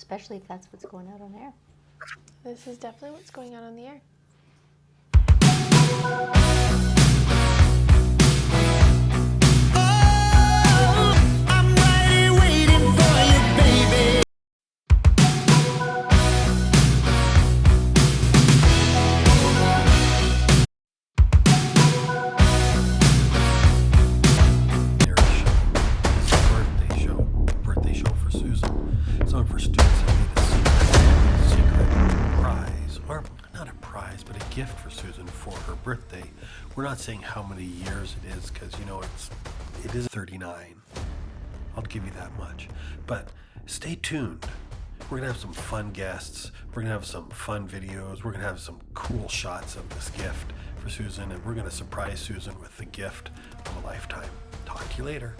especially if that's what's going out on air. This is definitely what's going on the air. Gift for Susan for her birthday. We're not saying how many years it is because you know it is 39. I'll give you that much. But stay tuned. We're gonna have some fun guests. We're gonna have some fun videos. We're gonna have some cool shots of this gift for Susan, and we're gonna surprise Susan with the gift of a lifetime. Talk to you later.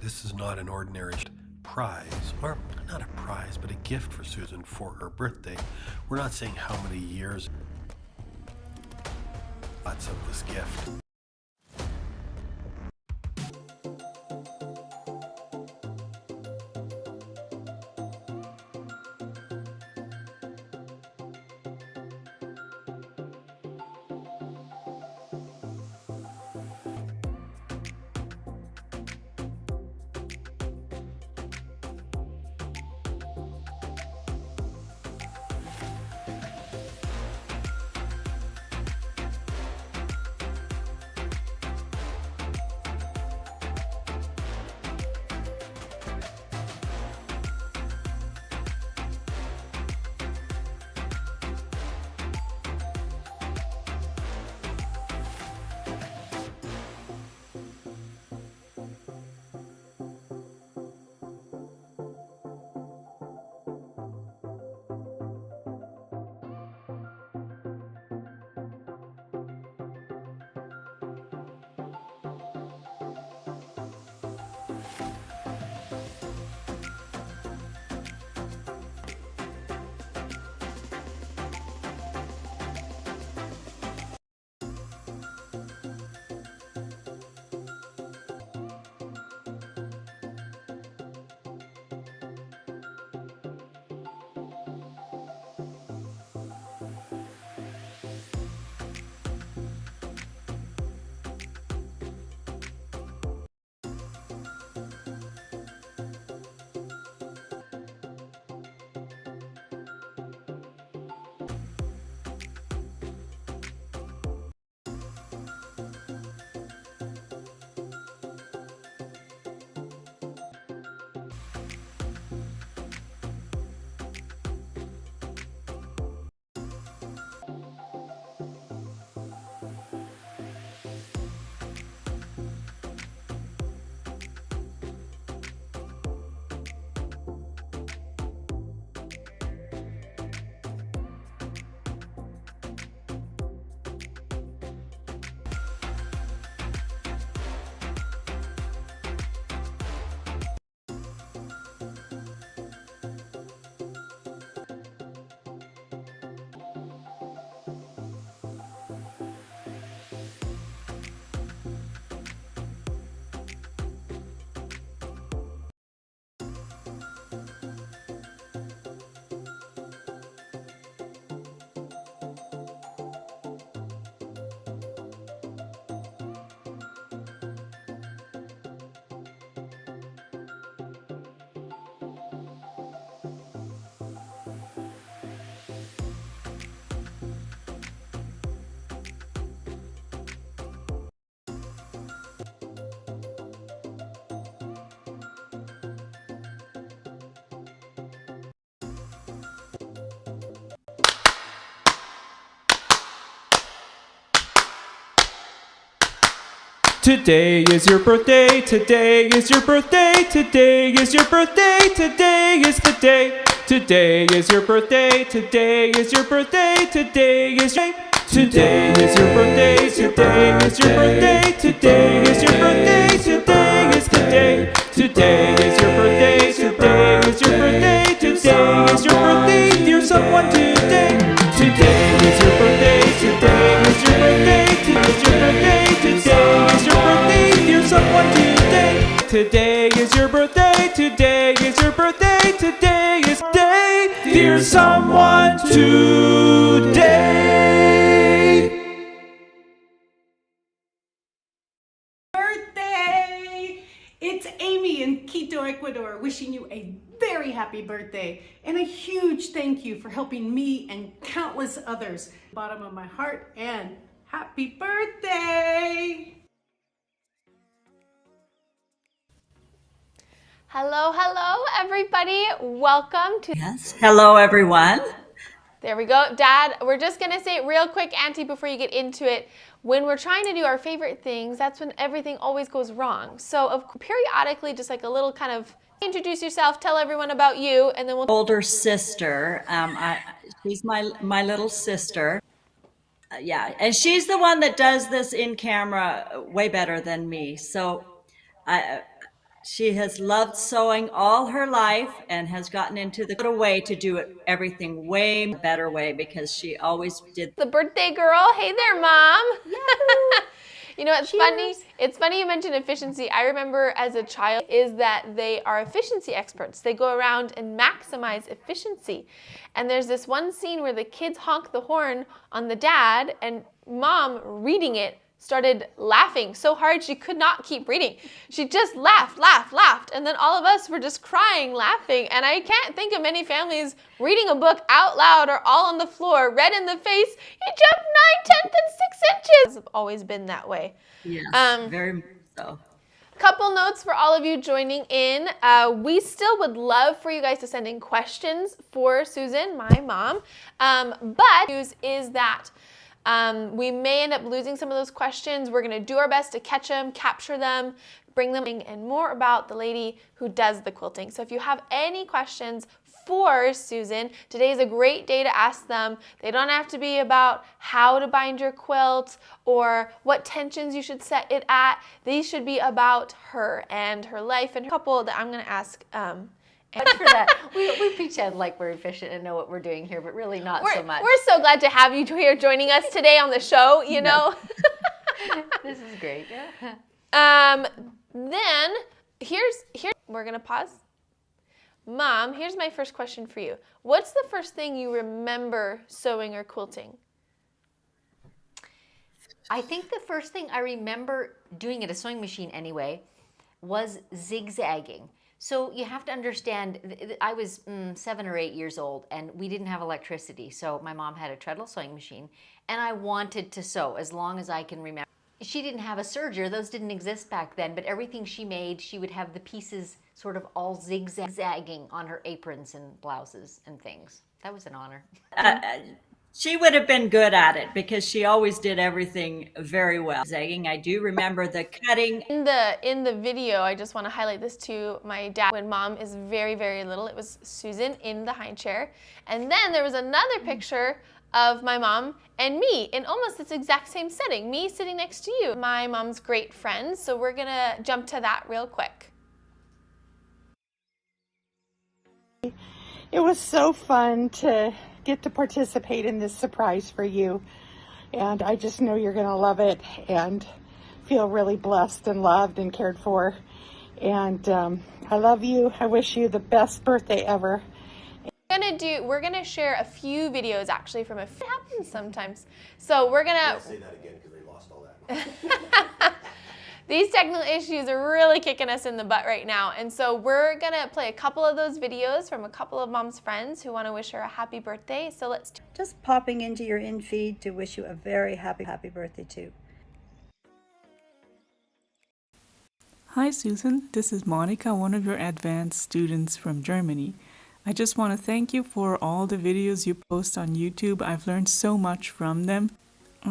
This is not an ordinary prize, or not a prize, but a gift for Susan for her birthday. We're not saying how many years lots of this gift. Today is your birthday, today is your birthday, today is your birthday, today is the day. Today is your birthday, today is your birthday, today is your Today is your birthday, today is your birthday, today is your birthday, today is the day. Today is your birthday, today is your birthday, today is your birthday, dear someone today. Today is your birthday, today is your birthday, today is your birthday, today is your birthday, dear someone today. Today is your birthday, today is your birthday, today is day, dear someone today. Birthday! It's Amy in Quito, Ecuador, wishing you a very happy birthday and a huge thank you for helping me and countless others. Bottom of my heart, and happy birthday! Hello, hello, everybody. Welcome to. Yes. Hello, everyone. There we go. Dad, we're just going to say it real quick, Auntie, before you get into it. When we're trying to do our favorite things, that's when everything always goes wrong. So periodically, just like a little kind of introduce yourself, tell everyone about you, and then we'll. Older sister. She's my little sister. Yeah, and she's the one that does this in camera way better than me. So, she has loved sewing all her life and has gotten into the way to do it everything way better way because she always did. The birthday girl. Hey there, Mom. You know, it's funny. It's funny you mentioned efficiency. I remember as a child is that they are efficiency experts. They go around and maximize efficiency. And there's this one scene where the kids honk the horn on the dad and Mom reading it started laughing so hard she could not keep reading. She just laughed. And then all of us were just crying, laughing. And I can't think of many families reading a book out loud or all on the floor, red in the face. You jumped 9, 10, and 6 inches. It's always been that way. Yes, very much so. Couple notes for all of you joining in. We still would love for you guys to send in questions for Susan, my mom. But news is that we may end up losing some of those questions. We're going to do our best to catch them, capture them, bring them in, and more about the lady who does the quilting. So if you have any questions for Susan, today is a great day to ask them. They don't have to be about how to bind your quilt or what tensions you should set it at. These should be about her and her life and her couple that I'm going to ask. Much for that. We pretend like we're efficient and know what we're doing here, but really not so much. We're so glad to have you here joining us today on the show, you know. This is great. Then here's we're gonna pause. Mom, here's my first question for you. What's the first thing you remember sewing or quilting? I think the first thing I remember doing at a sewing machine anyway was zigzagging. So you have to understand, I was 7 or 8 years old and we didn't have electricity. So my mom had a treadle sewing machine and I wanted to sew as long as I can remember. She didn't have a serger, those didn't exist back then, but everything she made, she would have the pieces sort of all zigzagging on her aprons and blouses and things. That was an honor. She would have been good at it because she always did everything very well. Zagging, I do remember the cutting. In the video, I just want to highlight this to my dad. When Mom is very, very little, it was Susan in the high chair. And then there was another picture of my mom and me in almost this exact same setting, me sitting next to you. My mom's great friends, so we're going to jump to that real quick. It was so fun to get to participate in this surprise for you. And I just know you're going to love it and feel really blessed and loved and cared for. And I love you. I wish you the best birthday ever. We're gonna share a few videos actually from it happens sometimes. So we're gonna Say that again because they lost all that. These technical issues are really kicking us in the butt right now. And so we're gonna play a couple of those videos from a couple of Mom's friends who want to wish her a happy birthday. So let's just popping into your in feed to wish you a very happy birthday too. Hi Susan, this is Monica, one of your advanced students from Germany. I just want to thank you for all the videos you post on YouTube. I've learned so much from them.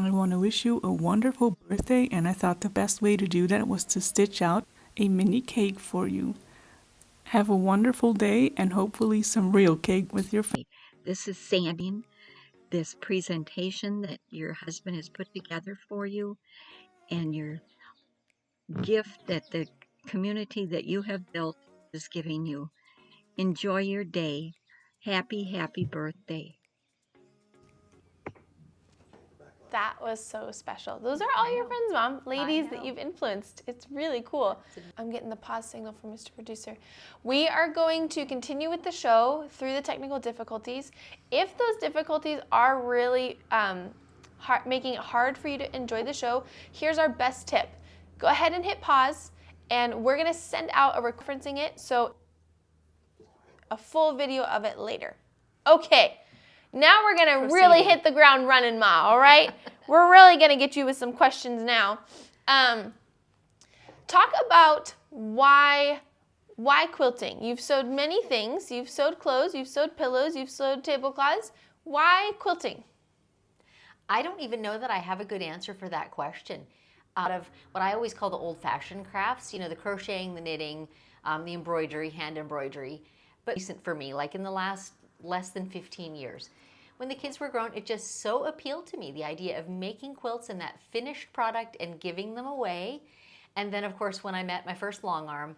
I want to wish you a wonderful birthday, and I thought the best way to do that was to stitch out a mini cake for you. Have a wonderful day and hopefully some real cake with your family. This is Sandy. This presentation that your husband has put together for you and your gift that the community that you have built is giving you. Enjoy your day. Happy, happy birthday. That was so special. Those are all your friends, Mom. Ladies that you've influenced. It's really cool. I'm getting the pause signal from Mr. Producer. We are going to continue with the show through the technical difficulties. If those difficulties are really making it hard for you to enjoy the show, here's our best tip. Go ahead and hit pause, and we're going to send out a referencing it, so a full video of it later. Okay. Now we're going to really hit the ground running, Ma, all right? We're really going to get you with some questions now. Talk about why quilting. You've sewed many things. You've sewed clothes, you've sewed pillows, you've sewed tablecloths. Why quilting? I don't even know that I have a good answer for that question. Out of what I always call the old-fashioned crafts, you know, the crocheting, the knitting, the embroidery, hand embroidery, but recent for me, like in the last less than 15 years. When the kids were grown, it just so appealed to me, the idea of making quilts and that finished product and giving them away. And then, of course, when I met my first long arm,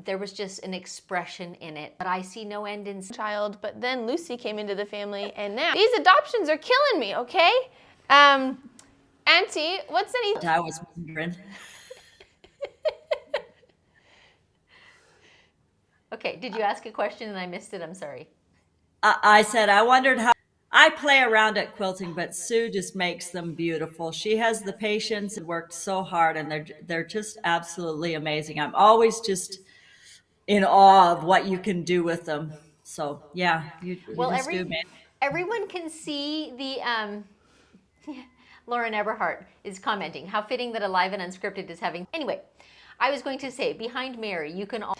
there was just an expression in it. But I see no end in child. But then Lucy came into the family, and now these adoptions are killing me, okay? Auntie, what's anything? I was wondering. Okay, did you ask a question and I missed it? I'm sorry. I said, I wondered how. I play around at quilting, but Sue just makes them beautiful. She has the patience and worked so hard, and they're just absolutely amazing. I'm always just in awe of what you can do with them. So yeah, you just do, man. Everyone can see the. Lauren Eberhardt is commenting, how fitting that Alive and Unscripted is having. Anyway, I was going to say, behind Mary, you can all,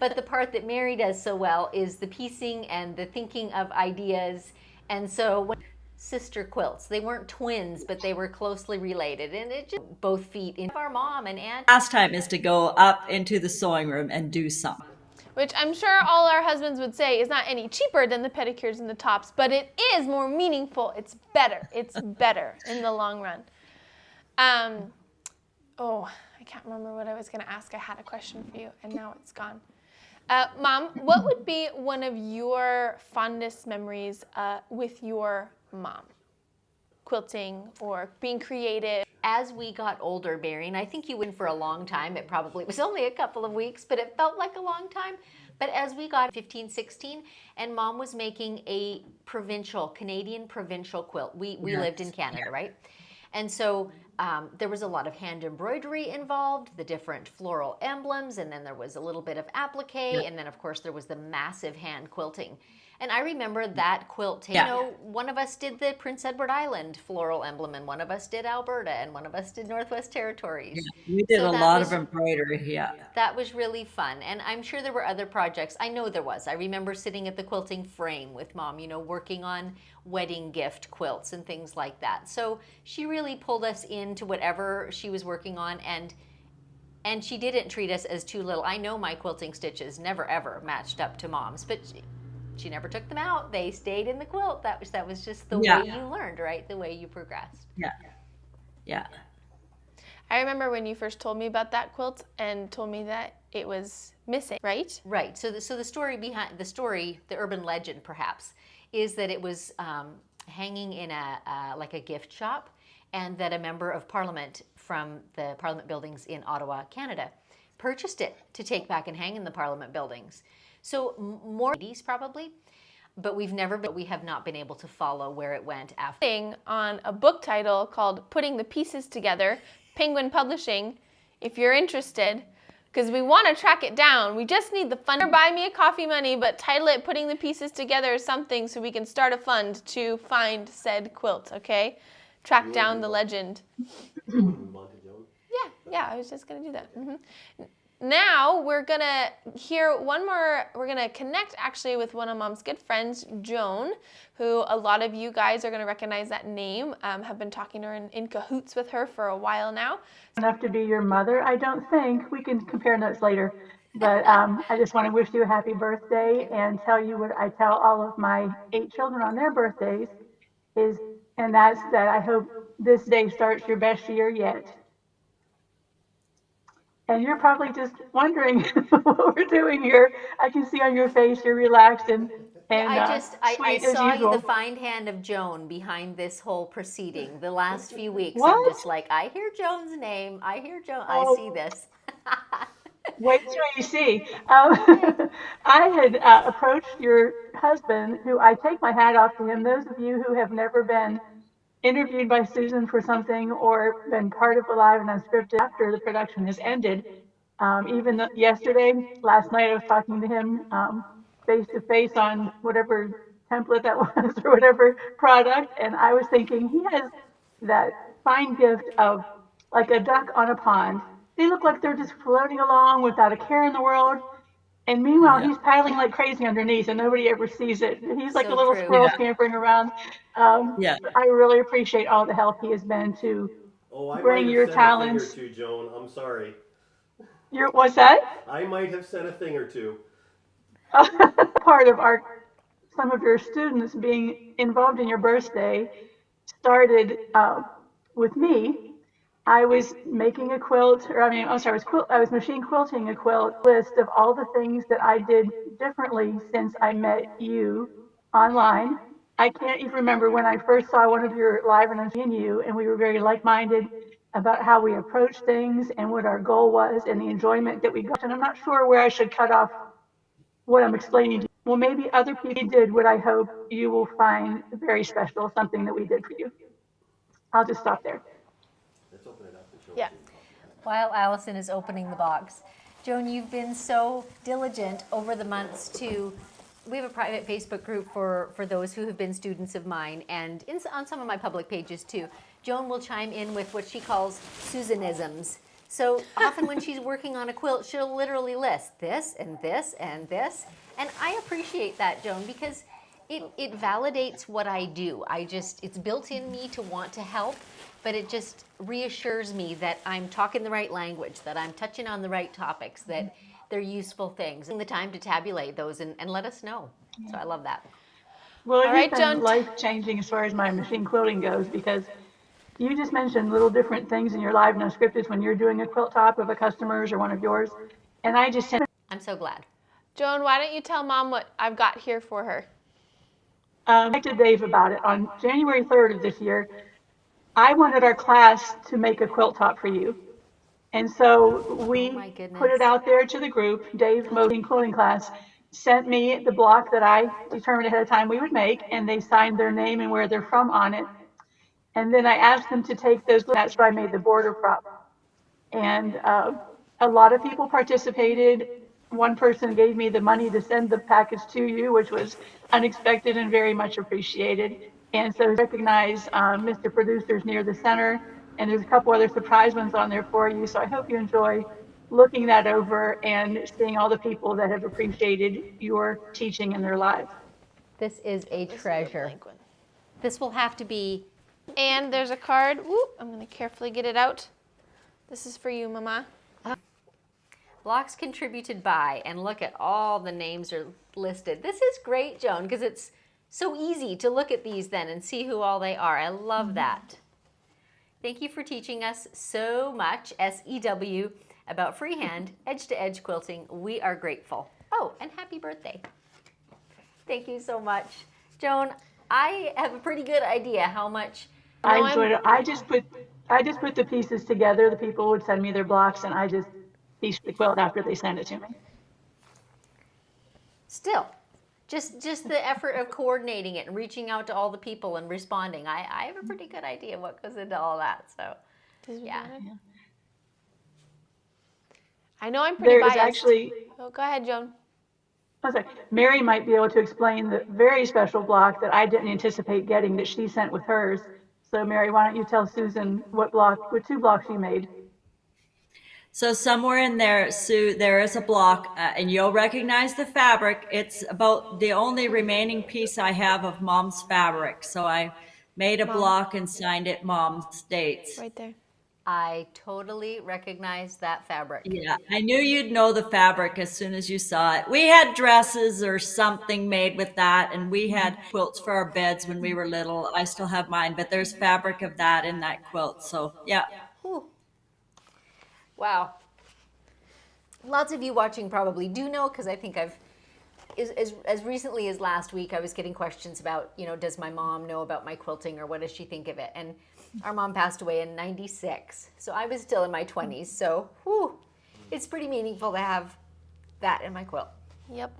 but the part that Mary does so well is the piecing and the thinking of ideas. And so when sister quilts, they weren't twins, but they were closely related. And it just both feet in our mom and aunt. Last time is to go up into the sewing room and do something. Which I'm sure all our husbands would say is not any cheaper than the pedicures and the tops, but it is more meaningful. It's better. It's better in the long run. Oh, I can't remember what I was going to ask. I had a question for you, and now it's gone. Mom, what would be one of your fondest memories with your mom? Quilting or being creative? As we got older, Mary, and I think you went for a long time, it probably was only a couple of weeks, but it felt like a long time. But as we got 15, 16, and Mom was making a Canadian provincial quilt. We lived in Canada, right? And so there was a lot of hand embroidery involved, the different floral emblems, and then there was a little bit of applique, and then of course there was the massive hand quilting. And I remember that quilt, you know, one of us did the Prince Edward Island floral emblem, and one of us did Alberta, and one of us did Northwest Territories. Yeah, we did a lot of embroidery, That was really fun, and I'm sure there were other projects. I know there was. I remember sitting at the quilting frame with Mom, you know, working on wedding gift quilts and things like that. So she really pulled us into whatever she was working on, and she didn't treat us as too little. I know my quilting stitches never ever matched up to Mom's, but she never took them out. They stayed in the quilt. That was just the way you learned, right? The way you progressed. Yeah. I remember when you first told me about that quilt and told me that it was missing, right? Right. So the story behind the urban legend perhaps, is that it was hanging in like a gift shop, and that a member of Parliament from the Parliament buildings in Ottawa, Canada, purchased it to take back and hang in the Parliament buildings. So more 80s probably, but we have not been able to follow where it went after. On a book title called Putting the Pieces Together, Penguin Publishing, if you're interested, because we want to track it down. We just need the fund. Buy me a coffee money, but title it Putting the Pieces Together or something so we can start a fund to find said quilt, okay? Track down the legend. Yeah, I was just going to do that. now we're gonna hear one more, we're gonna connect actually with one of Mom's good friends, Joan, who a lot of you guys are gonna recognize that name, have been talking to her in cahoots with her for a while now. Enough to be your mother, I don't think. We can compare notes later. But I just want to wish you a happy birthday and tell you what I tell all of my 8 children on their birthdays and that's that I hope this day starts your best year yet. And you're probably just wondering what we're doing here. I can see on your face you're relaxed and I sweet saw as usual. the fine hand of Joan behind this whole proceeding. The last few weeks, What? I'm just like, I hear Joan's name. I hear Joan. I Oh. see this. Wait till you see. I had approached your husband, who I take my hat off to him. Those of you who have never been interviewed by Susan for something or been part of the live and unscripted after the production has ended, last night I was talking to him face to face on whatever template that was or whatever product, and I was thinking he has that fine gift of like a duck on a pond. They look like they're just floating along without a care in the world. And meanwhile, he's paddling like crazy underneath, and nobody ever sees it. He's like So a little true. squirrel scampering around. Yeah. I really appreciate all the help he has been to bring your talents. I might have sent a thing or two, Joan. I'm sorry. What's that? I might have sent a thing or two. Part of some of your students being involved in your birthday started with me. I was making a quilt, I was machine quilting a quilt list of all the things that I did differently since I met you online. I can't even remember when I first saw one of your live and I've seen you, and we were very like-minded about how we approach things and what our goal was and the enjoyment that we got. And I'm not sure where I should cut off what I'm explaining to you. Well, maybe other people did what I hope you will find very special, something that we did for you. I'll just stop there. Let's open it up and show Yeah. it. While Allison is opening the box, Joan, you've been so diligent over the months we have a private Facebook group for those who have been students of mine, and on some of my public pages too. Joan will chime in with what she calls Susanisms. So often when she's working on a quilt, she'll literally list this and this and this. And I appreciate that, Joan, because it validates what I do. It's built in me to want to help, but it just reassures me that I'm talking the right language, that I'm touching on the right topics, that they're useful things. And the time to tabulate those and let us know. So I love that. Well, All right, it's Joan. been life-changing as far as my machine quilting goes, because you just mentioned little different things in your live and unscripted when you're doing a quilt top of a customer's or one of yours. And I just I'm so glad. Joan, why don't you tell Mom what I've got here for her? talked to Dave about it. On January 3rd of this year, I wanted our class to make a quilt top for you. And so we Oh my goodness. put it out there to the group. Dave, Motion Quilting Class, sent me the block that I determined ahead of time we would make, and they signed their name and where they're from on it. And then I asked them to take those, that's why I made the border prop. And a lot of people participated. One person gave me the money to send the package to you, which was unexpected and very much appreciated. And so recognize Mr. Producers near the center, and there's a couple other surprise ones on there for you. So I hope you enjoy looking that over and seeing all the people that have appreciated your teaching in their lives. This is a treasure. This will have to be. And there's a card. Whoop, I'm going to carefully get it out. This is for you, Mama. Blocks contributed by, and look at all the names are listed. This is great, Joan, because it's so easy to look at these then and see who all they are. I love that. Thank you for teaching us so much, SEW, about freehand, edge-to-edge quilting. We are grateful. Oh, and happy birthday. Thank you so much. Joan, I have a pretty good idea how much. I enjoyed it. I just put the pieces together. The people would send me their blocks, and I just pieced the quilt after they sent it to me. Still, just the effort of coordinating it and reaching out to all the people and responding. I have a pretty good idea what goes into all that. So, yeah. I know I'm pretty There biased. is actually. Oh, go ahead, Joan. I'm sorry. Mary might be able to explain the very special block that I didn't anticipate getting that she sent with hers. So Mary, why don't you tell Susan what two blocks you made? So somewhere in there, Sue, there is a block, and you'll recognize the fabric. It's about the only remaining piece I have of Mom's fabric. So I made a block and signed it Mom's dates. Right there. I totally recognize that fabric. Yeah, I knew you'd know the fabric as soon as you saw it. We had dresses or something made with that, and we had quilts for our beds when we were little. I still have mine, but there's fabric of that in that quilt. So, yeah. Whew. Wow. Lots of you watching probably do know, because I think I've, as recently as last week, I was getting questions about, does my mom know about my quilting, or what does she think of it? And our mom passed away in '96, so I was still in my 20s. So, whew, it's pretty meaningful to have that in my quilt. Yep.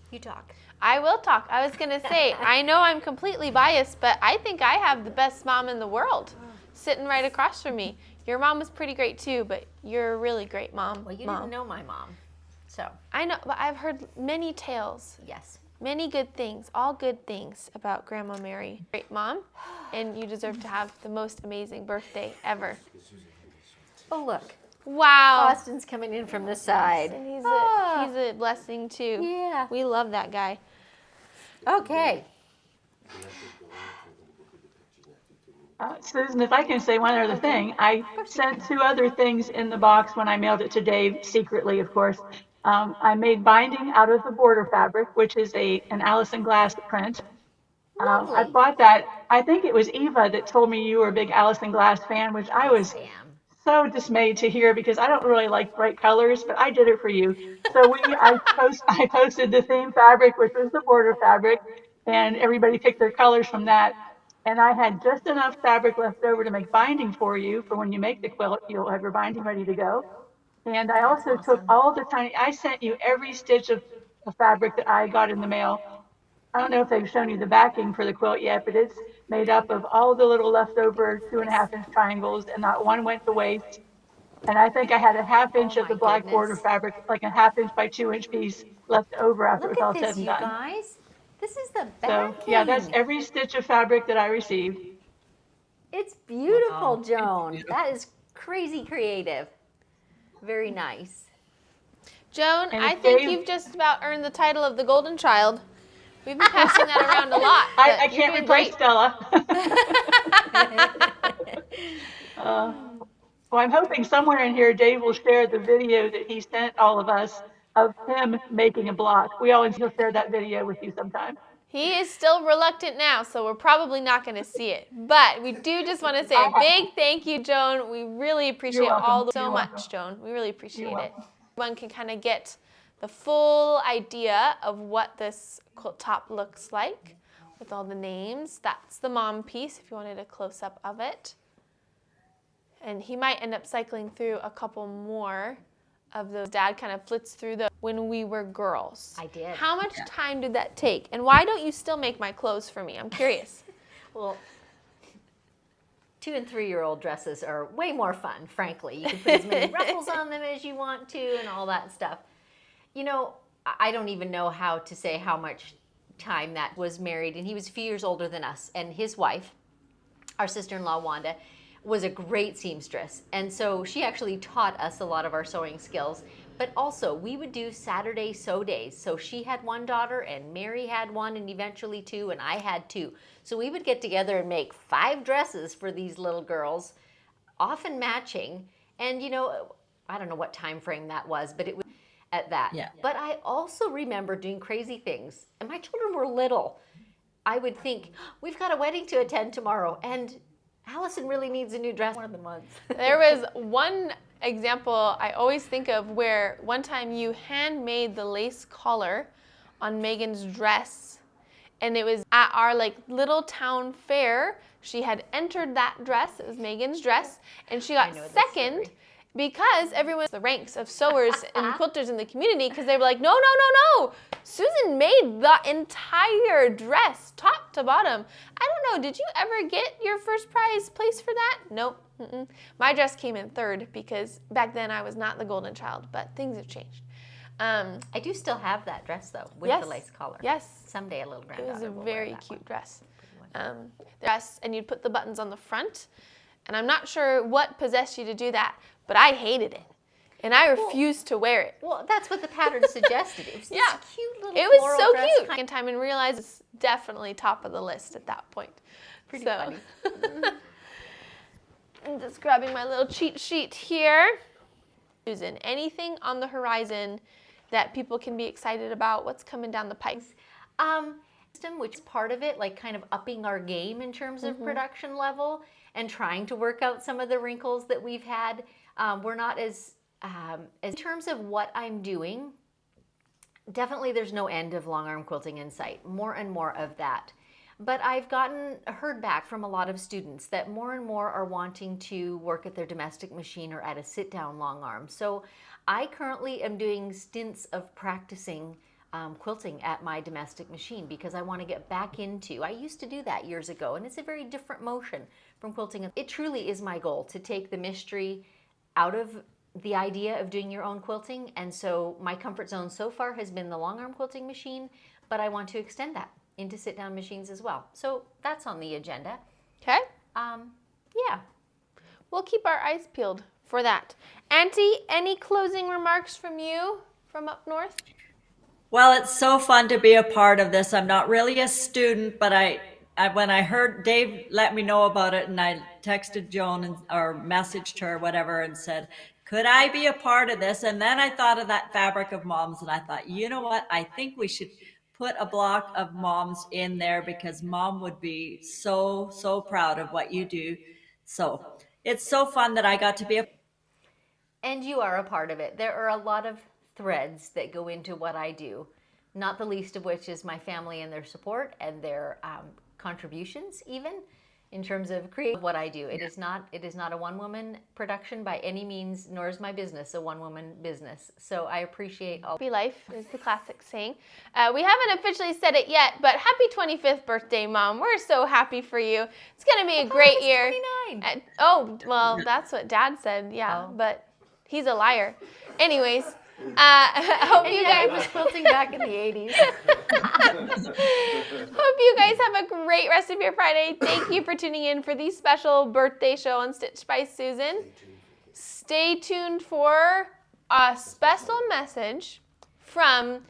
You talk. I will talk. I was going to say, I know I'm completely biased, but I think I have the best mom in the world sitting right across from me. Your mom was pretty great too, but you're a really great mom. Well, you didn't know my mom, so. I know, but I've heard many tales. Yes. Many good things, all good things about Grandma Mary. Great mom, and you deserve to have the most amazing birthday ever. Oh, look. Wow. Austin's coming in from the side. And he's a blessing too. Yeah. We love that guy. Okay. Susan, if I can say one other thing, I sent 2 other things in the box when I mailed it to Dave, secretly, of course. I made binding out of the border fabric, which is an Allison Glass print. I bought that. I think it was Eva that told me you were a big Allison Glass fan, which I was so dismayed to hear, because I don't really like bright colors, but I did it for you. So I posted the theme fabric, which was the border fabric, and everybody picked their colors from that. And I had just enough fabric left over to make binding for you, for when you make the quilt, you'll have your binding ready to go. And I also took all the I sent you every stitch of fabric that I got in the mail. I don't know if they've shown you the backing for the quilt yet, but it's made up of all the little leftover 2.5-inch triangles, and not one went to waste. And I think I had a 1/2 inch of the black border fabric, like a 1/2 inch by 2 inch piece left over after it was all said and done. Guys. This is the So, backing. yeah, that's every stitch of fabric that I received. It's beautiful, Joan. That is crazy creative. Very nice. Joan, And I think Dave- you've just about earned the title of the Golden Child. We've been passing that around a lot. I can't replace Stella. Well, I'm hoping somewhere in here Dave will share the video that he sent all of us of him making a block. He'll share that video with you sometime. He is still reluctant now, so we're probably not going to see it. But we do just want to say a big thank you, Joan. We really appreciate so much, Joan. We really appreciate it. One can kind of get the full idea of what this quilt top looks like with all the names. That's the mom piece, if you wanted a close-up of it. And he might end up cycling through a couple more of those. Dad kind of flits through the when we were girls. I did. How much time did that take? And why don't you still make my clothes for me? I'm curious. Well, 2- and 3-year-old dresses are way more fun, frankly. You can put as many ruffles on them as you want to and all that stuff. I don't even know how to say how much time that was married, and he was a few years older than us. And his wife, our sister-in-law Wanda, was a great seamstress. And so she actually taught us a lot of our sewing skills. But also, we would do Saturday sew days. So she had one daughter, and Mary had one, and eventually 2, and I had 2. So we would get together and make 5 dresses for these little girls, often matching. And I don't know what time frame that was, but it was at that. Yeah. But I also remember doing crazy things. And my children were little. I would think, we've got a wedding to attend tomorrow, and Allison really needs a new dress more than once. There was one example I always think of where one time you handmade the lace collar on Megan's dress, and it was at our little town fair. She had entered that dress. It was Megan's dress, and she got second because everyone, the ranks of sewers and quilters in the community, because they were like, no, Susan made the entire dress, top to bottom. I don't know, did you ever get your first prize place for that? Nope. My dress came in 3rd because back then I was not the golden child, but things have changed. I do still have that dress, though, with the lace collar. Yes. Someday a little granddaughter will It was a wear very that cute one. dress. And you'd put the buttons on the front, and I'm not sure what possessed you to do that, but I hated it. and I refused to wear it. Well, that's what the pattern suggested. It was this cute little It was floral so dress cute. Second time and realized it's definitely top of the list at that point. Pretty funny. I'm just grabbing my little cheat sheet here. Susan, anything on the horizon that people can be excited about? What's coming down the pipe? Which is part of it, like kind of upping our game in terms of production level and trying to work out some of the wrinkles that we've had. We're not as in terms of what I'm doing, definitely there's no end of long arm quilting in sight. More and more of that. But I've heard back from a lot of students that more and more are wanting to work at their domestic machine or at a sit-down long arm. So I currently am doing stints of practicing quilting at my domestic machine because I want to get back into. I used to do that years ago, and it's a very different motion from quilting. It truly is my goal to take the mystery out of the idea of doing your own quilting, and so my comfort zone so far has been the long arm quilting machine, but I want to extend that into sit-down machines as well. So that's on the agenda. Okay. Yeah. We'll keep our eyes peeled for that. Auntie, any closing remarks from you from up north? Well, it's so fun to be a part of this. I'm not really a student, but when I heard Dave let me know about it, and I texted Joan or messaged her, whatever, and said, could I be a part of this? And then I thought of that Fabric of Moms, and I thought, you know what? I think we should put a block of moms in there because Mom would be so, so proud of what you do. So it's so fun that I got to be a. And you are a part of it. There are a lot of threads that go into what I do, not the least of which is my family and their support and their contributions even in terms of creating what I do. It is not a one-woman production by any means, nor is my business a one-woman business. So I appreciate all. Happy life is the classic saying. We haven't officially said it yet, but happy 25th birthday, Mom. We're so happy for you. It's going to be a great year. 29. Oh, well, that's what Dad said, yeah, but he's a liar. Anyways, I hope you guys was quilting back in the 80s. Hope you guys have a great rest of your Friday. Thank you for tuning in for the special birthday show on Stitched by Susan. Stay tuned for a special message from,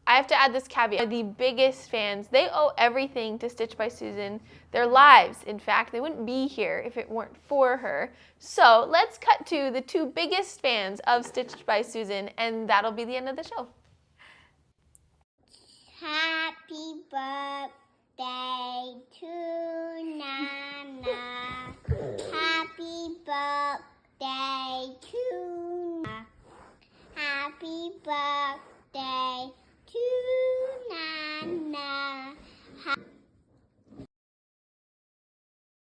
I have to add this caveat, the biggest fans. They owe everything to Stitched by Susan, their lives, in fact. They wouldn't be here if it weren't for her. So let's cut to the two biggest fans of Stitched by Susan, and that'll be the end of the show. Happy birthday tonight.